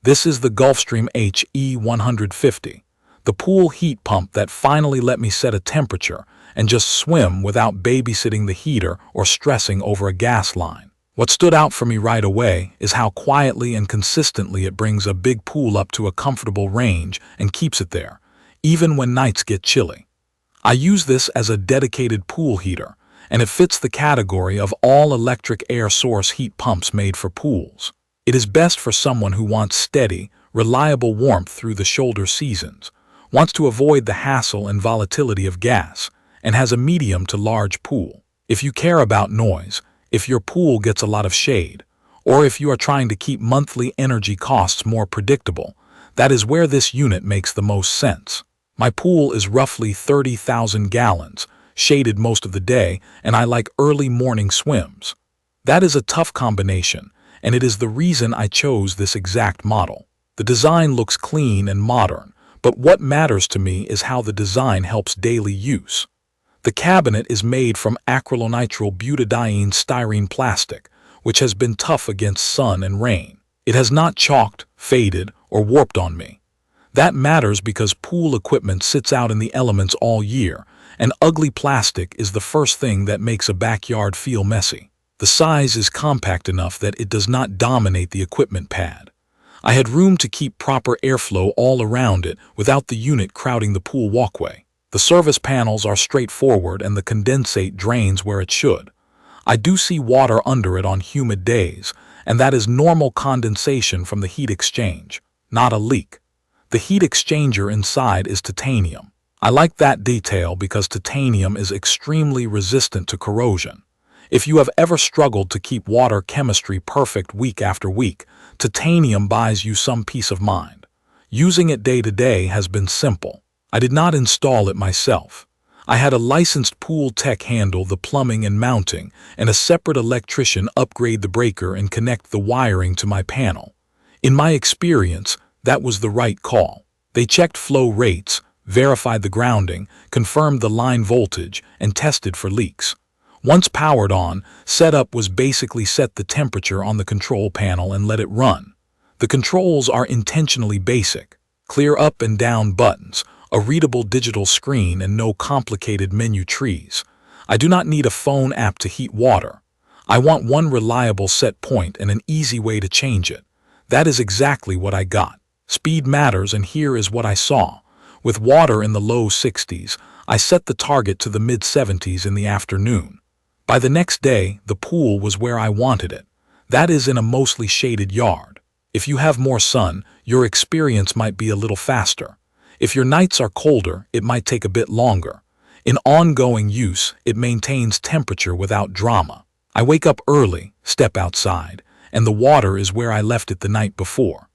This is the Gulfstream HE150, the pool heat pump that finally let me set a temperature and just swim without babysitting the heater or stressing over a gas line. What stood out for me right away is how quietly and consistently it brings a big pool up to a comfortable range and keeps it there, even when nights get chilly. I use this as a dedicated pool heater, and it fits the category of all-electric air source heat pumps made for pools. It is best for someone who wants steady, reliable warmth through the shoulder seasons, wants to avoid the hassle and volatility of gas, and has a medium to large pool. If you care about noise, if your pool gets a lot of shade, or if you are trying to keep monthly energy costs more predictable, that is where this unit makes the most sense. My pool is roughly 30,000 gallons, shaded most of the day, and I like early morning swims. That is a tough combination, and it is the reason I chose this exact model. The design looks clean and modern, but what matters to me is how the design helps daily use. The cabinet is made from acrylonitrile butadiene styrene plastic, which has been tough against sun and rain. It has not chalked, faded, or warped on me. That matters because pool equipment sits out in the elements all year, and ugly plastic is the first thing that makes a backyard feel messy. The size is compact enough that it does not dominate the equipment pad. I had room to keep proper airflow all around it without the unit crowding the pool walkway. The service panels are straightforward and the condensate drains where it should. I do see water under it on humid days, and that is normal condensation from the heat exchange, not a leak. The heat exchanger inside is titanium. I like that detail because titanium is extremely resistant to corrosion. If you have ever struggled to keep water chemistry perfect week after week, titanium buys you some peace of mind. Using it day to day has been simple. I did not install it myself. I had a licensed pool tech handle the plumbing and mounting, and a separate electrician upgrade the breaker and connect the wiring to my panel. In my experience, that was the right call. They checked flow rates, verified the grounding, confirmed the line voltage, and tested for leaks. Once powered on, setup was basically set the temperature on the control panel and let it run. The controls are intentionally basic. Clear up and down buttons, a readable digital screen, and no complicated menu trees. I do not need a phone app to heat water. I want one reliable set point and an easy way to change it. That is exactly what I got. Speed matters, and here is what I saw. With water in the low 60s, I set the target to the mid-70s in the afternoon. By the next day, the pool was where I wanted it. That is in a mostly shaded yard. If you have more sun, your experience might be a little faster. If your nights are colder, it might take a bit longer. In ongoing use, it maintains temperature without drama. I wake up early, step outside, and the water is where I left it the night before.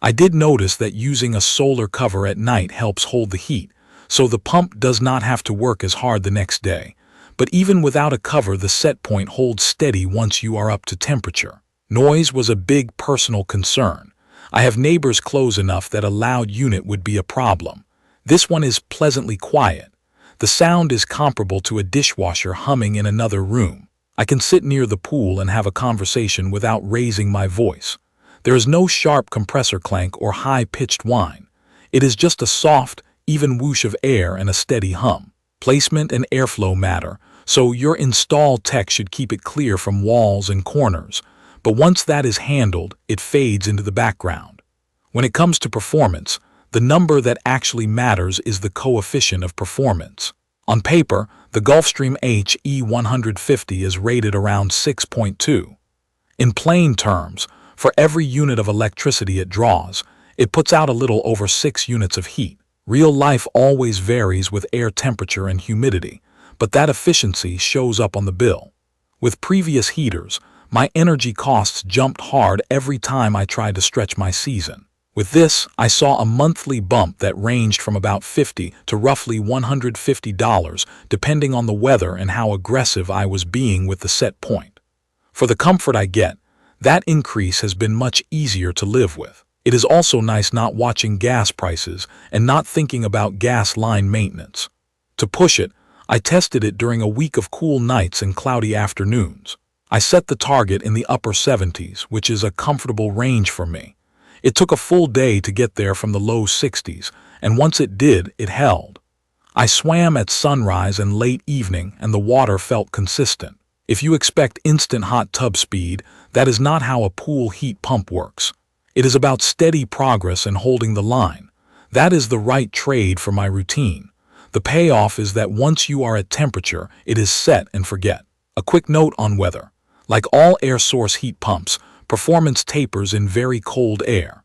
I did notice that using a solar cover at night helps hold the heat, so the pump does not have to work as hard the next day. But even without a cover, the set point holds steady once you are up to temperature. Noise was a big personal concern. I have neighbors close enough that a loud unit would be a problem. This one is pleasantly quiet. The sound is comparable to a dishwasher humming in another room. I can sit near the pool and have a conversation without raising my voice. There is no sharp compressor clank or high-pitched whine. It is just a soft, even whoosh of air and a steady hum. Placement and airflow matter, so your install tech should keep it clear from walls and corners. But once that is handled, it fades into the background. When it comes to performance, the number that actually matters is the coefficient of performance. On paper, the Gulfstream HE150 is rated around 6.2. In plain terms, for every unit of electricity it draws, it puts out a little over 6 units of heat. Real life always varies with air temperature and humidity, but that efficiency shows up on the bill. With previous heaters, my energy costs jumped hard every time I tried to stretch my season. With this, I saw a monthly bump that ranged from about $50 to roughly $150, depending on the weather and how aggressive I was being with the set point. For the comfort I get, that increase has been much easier to live with. It is also nice not watching gas prices and not thinking about gas line maintenance. To push it, I tested it during a week of cool nights and cloudy afternoons. I set the target in the upper 70s, which is a comfortable range for me. It took a full day to get there from the low 60s, and once it did, it held. I swam at sunrise and late evening, and the water felt consistent. If you expect instant hot tub speed, that is not how a pool heat pump works. It is about steady progress and holding the line. That is the right trade for my routine. The payoff is that once you are at temperature, it is set and forget. A quick note on weather. Like all air source heat pumps, performance tapers in very cold air.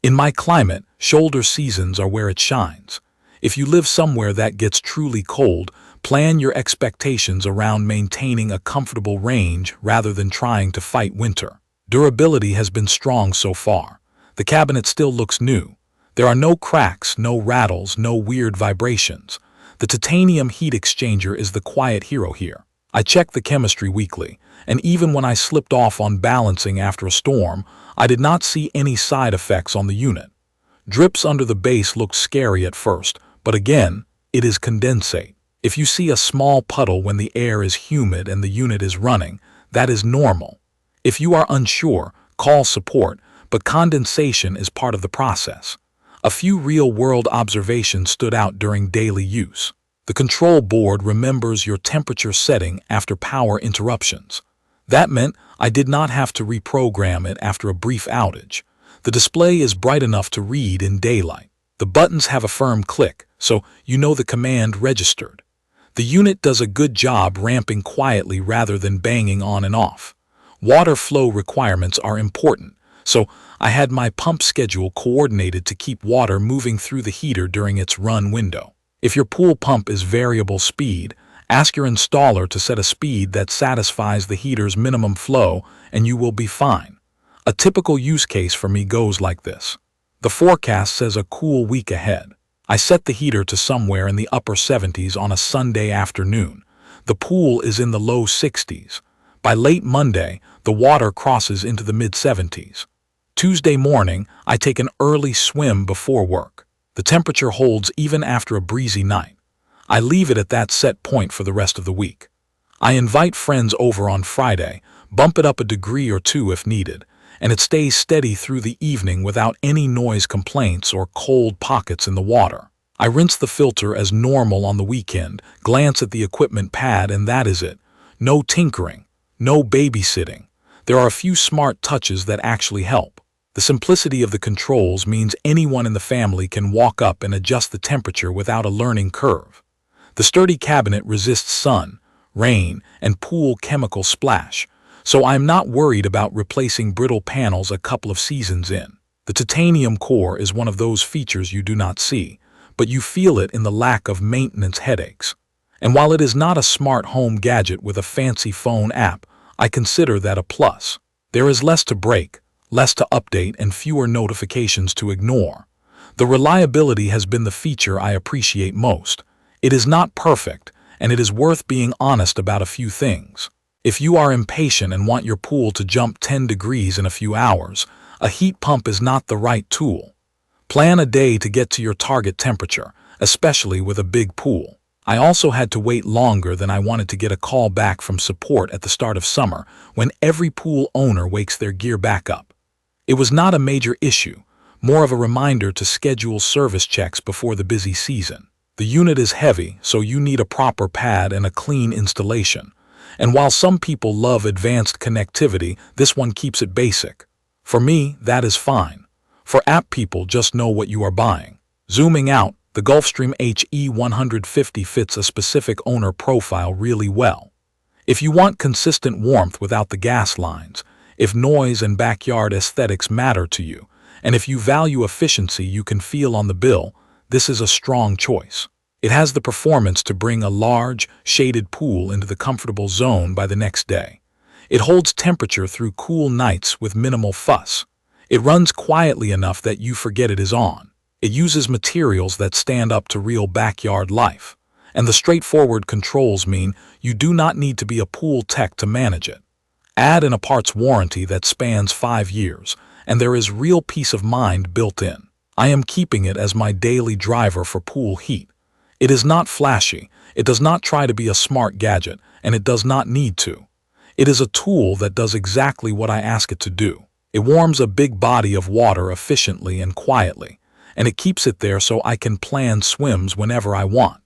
In my climate, shoulder seasons are where it shines. If you live somewhere that gets truly cold, plan your expectations around maintaining a comfortable range rather than trying to fight winter. Durability has been strong so far. The cabinet still looks new. There are no cracks, no rattles, no weird vibrations. The titanium heat exchanger is the quiet hero here. I check the chemistry weekly, and even when I slipped off on balancing after a storm, I did not see any side effects on the unit. Drips under the base looked scary at first, but again, it is condensate. If you see a small puddle when the air is humid and the unit is running, that is normal. If you are unsure, call support, but condensation is part of the process. A few real-world observations stood out during daily use. The control board remembers your temperature setting after power interruptions. That meant I did not have to reprogram it after a brief outage. The display is bright enough to read in daylight. The buttons have a firm click, so you know the command registered. The unit does a good job ramping quietly rather than banging on and off. Water flow requirements are important, so I had my pump schedule coordinated to keep water moving through the heater during its run window. If your pool pump is variable speed, ask your installer to set a speed that satisfies the heater's minimum flow and you will be fine. A typical use case for me goes like this. The forecast says a cool week ahead. I set the heater to somewhere in the upper 70s on a Sunday afternoon. The pool is in the low 60s. By late Monday, the water crosses into the mid-70s. Tuesday morning, I take an early swim before work. The temperature holds even after a breezy night. I leave it at that set point for the rest of the week. I invite friends over on Friday, bump it up a degree or two if needed, and it stays steady through the evening without any noise complaints or cold pockets in the water. I rinse the filter as normal on the weekend, glance at the equipment pad, and that is it. No tinkering, no babysitting. There are a few smart touches that actually help. The simplicity of the controls means anyone in the family can walk up and adjust the temperature without a learning curve. The sturdy cabinet resists sun, rain, and pool chemical splash, so I'm not worried about replacing brittle panels a couple of seasons in. The titanium core is one of those features you do not see, but you feel it in the lack of maintenance headaches. And while it is not a smart home gadget with a fancy phone app, I consider that a plus. There is less to break, less to update, and fewer notifications to ignore. The reliability has been the feature I appreciate most. It is not perfect, and it is worth being honest about a few things. If you are impatient and want your pool to jump 10 degrees in a few hours, a heat pump is not the right tool. Plan a day to get to your target temperature, especially with a big pool. I also had to wait longer than I wanted to get a call back from support at the start of summer when every pool owner wakes their gear back up. It was not a major issue, more of a reminder to schedule service checks before the busy season. The unit is heavy, so you need a proper pad and a clean installation. And while some people love advanced connectivity, this one keeps it basic. For me, that is fine. For app people, just know what you are buying. Zooming out, the Gulfstream HE150 fits a specific owner profile really well. If you want consistent warmth without the gas lines, if noise and backyard aesthetics matter to you, and if you value efficiency you can feel on the bill, this is a strong choice. It has the performance to bring a large, shaded pool into the comfortable zone by the next day. It holds temperature through cool nights with minimal fuss. It runs quietly enough that you forget it is on. It uses materials that stand up to real backyard life. And the straightforward controls mean you do not need to be a pool tech to manage it. Add in a parts warranty that spans 5 years, and there is real peace of mind built in. I am keeping it as my daily driver for pool heat. It is not flashy, it does not try to be a smart gadget, and it does not need to. It is a tool that does exactly what I ask it to do. It warms a big body of water efficiently and quietly, and it keeps it there so I can plan swims whenever I want.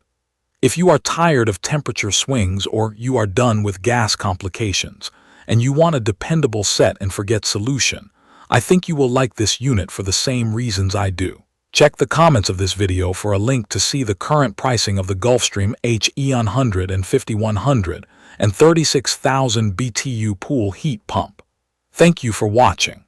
If you are tired of temperature swings or you are done with gas complications, and you want a dependable set and forget solution, I think you will like this unit for the same reasons I do. Check the comments of this video for a link to see the current pricing of the Gulfstream HE150 100 and 36,000 BTU pool heat pump. Thank you for watching.